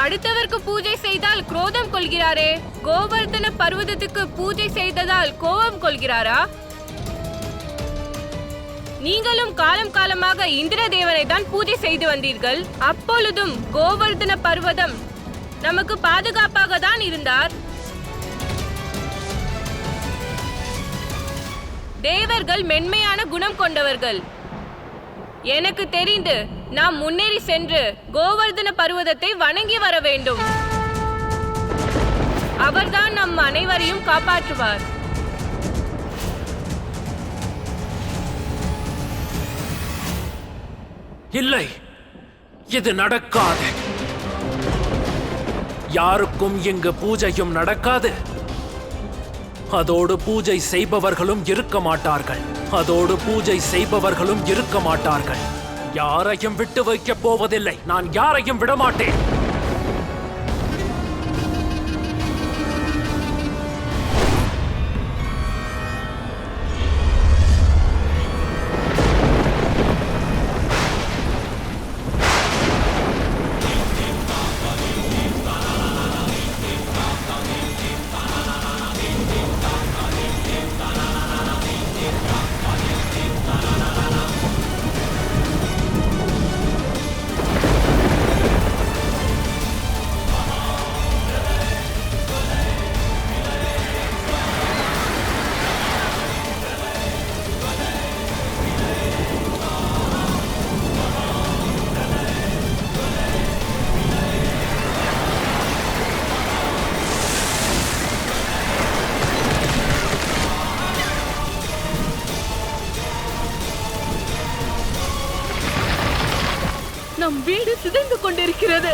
அடுத்தவருக்கு பூஜை செய்தால் குரோதம் கொள்கிறாரே, கோவர்தன பர்வதத்துக்கு பூஜை செய்ததால் கோபம் கொள்கிறாரா? நீங்களும் காலம் காலமாக இந்திர தேவனை தான் பூஜை செய்து வந்தீர்கள். அப்பொழுதும் கோவர்தன பர்வதம் நமக்கு பாதுகாப்பாக தான் இருந்தார். தேவர்கள் மென்மையான குணம் கொண்டவர்கள். எனக்கு தெரிந்து நாம் முன்னேறி சென்று கோவர்தன பர்வதத்தை வணங்கி வர வேண்டும். அவர்தான் நம் அனைவரையும் காப்பாற்றுவார். இல்லை, இது நடக்காது. யாருக்கும் இங்கு பூஜையும் நடக்காது. அதோடு பூஜை செய்பவர்களும் இருக்க மாட்டார்கள். யாரையும் விட்டு வைக்கப் போவதில்லை. நான் யாரையும் விடமாட்டேன். நம் வீடு சிதைந்து கொண்டிருக்கிறது.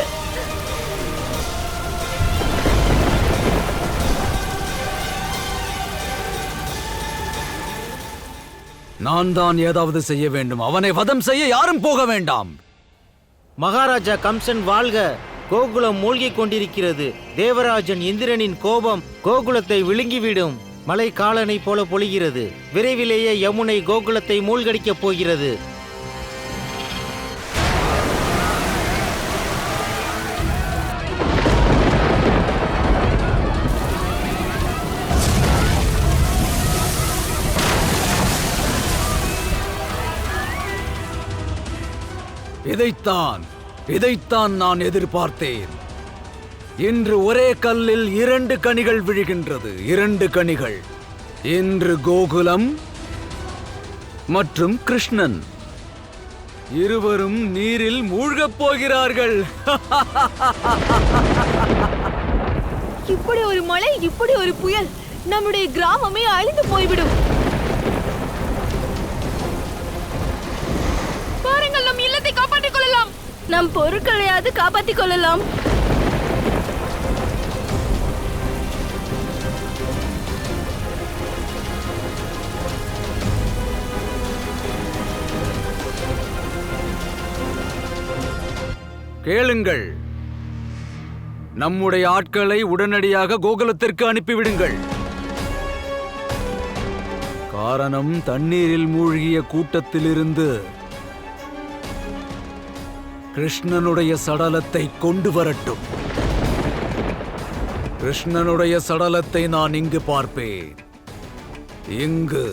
நான் தான் ஏதாவது செய்ய வேண்டும். அவனை வதம் செய்ய யாரும் போக வேண்டாம். மகாராஜா கம்சன் வாழ்க! கோகுலம் மூழ்கிக் கொண்டிருக்கிறது. தேவராஜன் இந்திரனின் கோபம் கோகுலத்தை விழுங்கிவிடும். மழை காலனை போல பொழிகிறது. விரைவிலேயே யமுனை கோகுலத்தை மூழ்கடிக்கப் போகிறது. இதைத்தான் நான் எதிர்பார்த்தேன். இன்று ஒரே கல்லில் 2 கனிகள் விழுகின்றது. 2 கனிகள். இன்று கோகுலம் மற்றும் கிருஷ்ணன் இருவரும் நீரில் மூழ்கப் போகிறார்கள். இப்படி ஒரு மழை, இப்படி ஒரு புயல், நம்முடைய கிராமமே அழிந்து போய்விடும். பாருங்கள், நம் இல்லத்தை காப்பாற்றிக் கொள்ளலாம். நம் பொருட்களையாவது காப்பாற்றிக் கொள்ளலாம். கேளுங்கள், நம்முடைய ஆட்களை உடனடியாக கோகுலத்திற்கு அனுப்பிவிடுங்கள். காரணம், தண்ணீரில் மூழ்கிய கூட்டத்திலிருந்து கிருஷ்ணனுடைய சடலத்தை கொண்டு வரட்டும். கிருஷ்ணனுடைய சடலத்தை நான் இங்கு பார்ப்பேன். இங்கு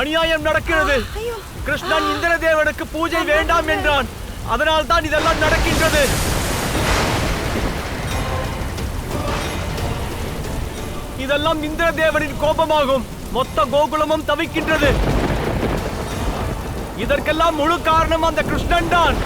அநியாயம் நடக்கிறது. கிருஷ்ணன் இந்திரதேவனுக்கு பூஜை வேண்டாம் என்றான். அதனால் தான் இதெல்லாம் நடக்கின்றது. இதெல்லாம் இந்திரதேவனின் கோபமாகும். மொத்த கோகுலமும் தவிக்கின்றது. இதற்கெல்லாம் முழு காரணம் அந்த கிருஷ்ணன் தான்.